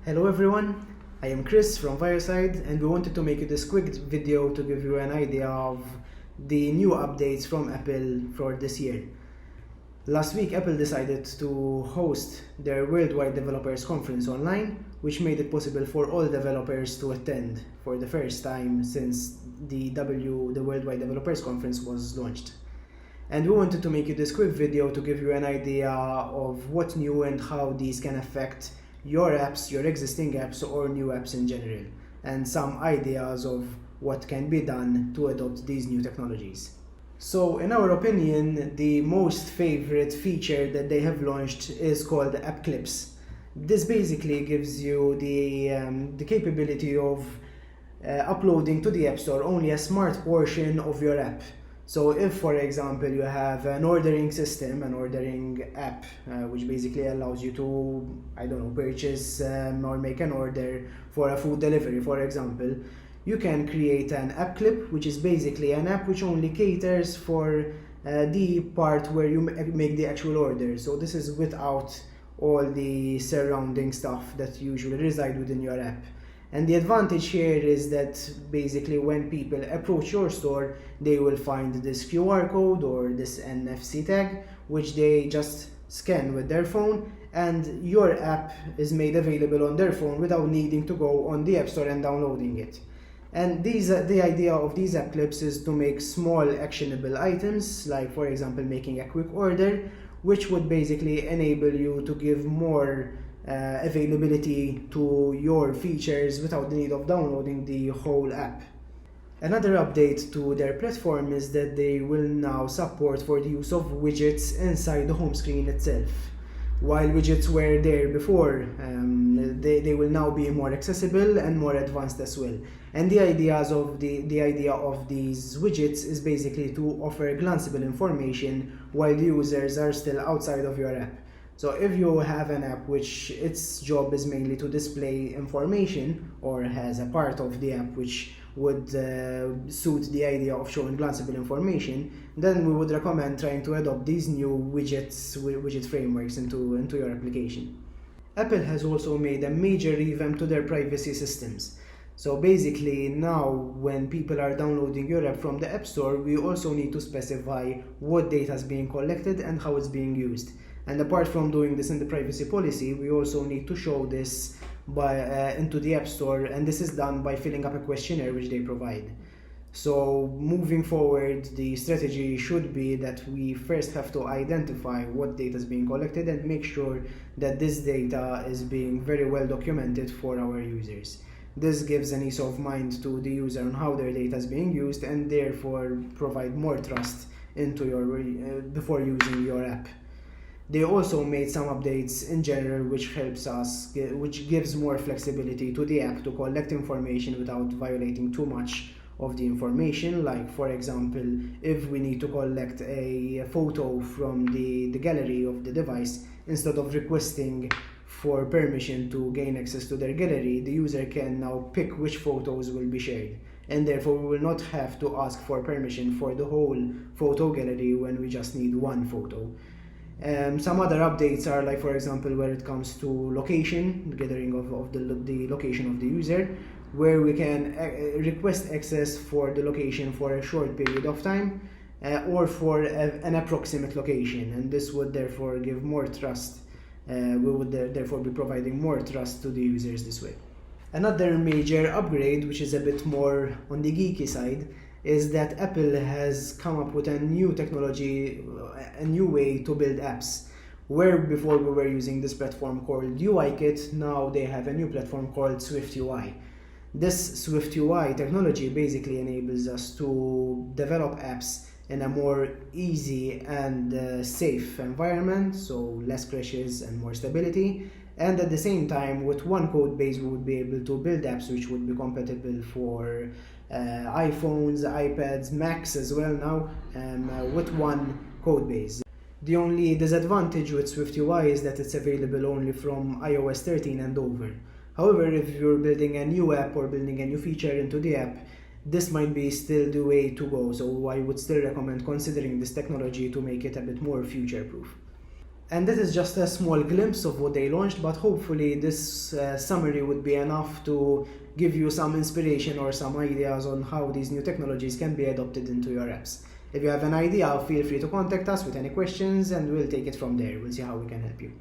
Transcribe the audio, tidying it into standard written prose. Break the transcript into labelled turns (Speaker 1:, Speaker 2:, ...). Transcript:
Speaker 1: Hello everyone, I am Chris from Vioside and we wanted to make you this quick video to give you an idea of the new updates from Apple for this year. Last week Apple decided to host their Worldwide Developers Conference online, which made it possible for all developers to attend for the first time since the Worldwide Developers Conference was launched. And we wanted to make you this quick video to give you an idea of what's new and how these can affect your apps, your existing apps, or new apps in general, and some ideas of what can be done to adopt these new technologies. So, in our opinion, the most favorite feature that they have launched is called App Clips. This basically gives you the capability of uploading to the App Store only a smart portion of your app. So if, for example, you have an ordering system, an ordering app, which basically allows you to, purchase or make an order for a food delivery, for example, you can create an app clip, which is basically an app which only caters for the part where you make the actual order. So this is without all the surrounding stuff that usually reside within your app. And the advantage here is that basically when people approach your store, they will find this QR code or this NFC tag, which they just scan with their phone, and your app is made available on their phone without needing to go on the App Store and downloading it. And the idea of these app clips is to make small actionable items, like for example making a quick order, which would basically enable you to give more availability to your features without the need of downloading the whole app. Another update to their platform is that they will now support for the use of widgets inside the home screen itself. While widgets were there before, they will now be more accessible and more advanced as well. And the idea of these widgets is basically to offer glanceable information while the users are still outside of your app. So if you have an app which its job is mainly to display information, or has a part of the app which would suit the idea of showing glanceable information, then we would recommend trying to adopt these new widget frameworks into your application. Apple has also made a major revamp to their privacy systems. So basically now when people are downloading your app from the App Store, we also need to specify what data is being collected and how it's being used. And apart from doing this in the privacy policy, we also need to show this into the App Store, and this is done by filling up a questionnaire which they provide. So moving forward, the strategy should be that we first have to identify what data is being collected and make sure that this data is being very well documented for our users. This gives an ease of mind to the user on how their data is being used, and therefore provide more trust into before using your app. They also made some updates in general which gives more flexibility to the app to collect information without violating too much of the information. Like for example, if we need to collect a photo from the gallery of the device, instead of requesting for permission to gain access to their gallery, the user can now pick which photos will be shared. And therefore we will not have to ask for permission for the whole photo gallery when we just need one photo. Some other updates are, like for example, where it comes to location, the gathering of the location of the user, where we can request access for the location for a short period of time or for an approximate location, and this would therefore give more trust. We would therefore be providing more trust to the users this way. Another major upgrade, which is a bit more on the geeky side, is that Apple has come up with a new technology, a new way to build apps. Where before we were using this platform called UIKit, now they have a new platform called SwiftUI. This SwiftUI technology basically enables us to develop apps in a more easy and safe environment, so less crashes and more stability. And at the same time, with one code base, we would be able to build apps which would be compatible for iPhones, iPads, Macs as well now, with one code base. The only disadvantage with SwiftUI is that it's available only from iOS 13 and over. However, if you're building a new app or building a new feature into the app, this might be still the way to go, so I would still recommend considering this technology to make it a bit more future-proof. And that is just a small glimpse of what they launched, but hopefully this summary would be enough to give you some inspiration or some ideas on how these new technologies can be adopted into your apps. If you have an idea, feel free to contact us with any questions and we'll take it from there. We'll see how we can help you.